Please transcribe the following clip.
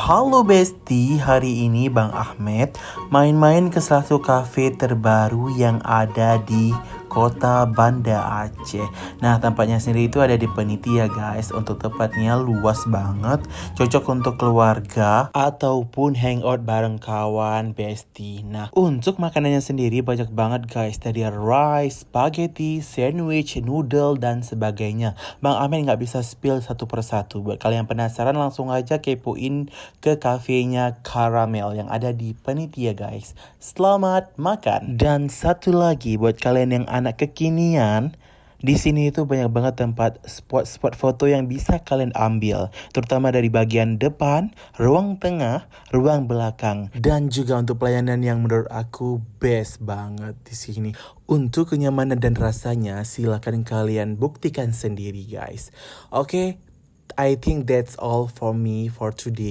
Halo Besti, hari ini Bang Ahmed main-main ke salah satu cafe terbaru yang ada di kota Banda Aceh. Nah, tempatnya sendiri itu ada di Peniti ya guys. Untuk tepatnya luas banget, cocok untuk keluarga ataupun hangout bareng kawan Besti. Nah, untuk makanannya sendiri banyak banget guys. Dari rice, spaghetti, sandwich, noodle, dan sebagainya. Bang Ahmed nggak bisa spill satu persatu. Buat kalian penasaran langsung aja kepoin ke kafenya Caramel yang ada di Peniti ya guys. Selamat makan. Dan satu lagi buat kalian yang anak kekinian, di sini itu banyak banget tempat spot-spot foto yang bisa kalian ambil, terutama dari bagian depan, ruang tengah, ruang belakang, dan juga untuk pelayanan yang menurut aku best banget di sini. Untuk kenyamanan dan rasanya, silakan kalian buktikan sendiri guys. Oke, I think that's all for me for today.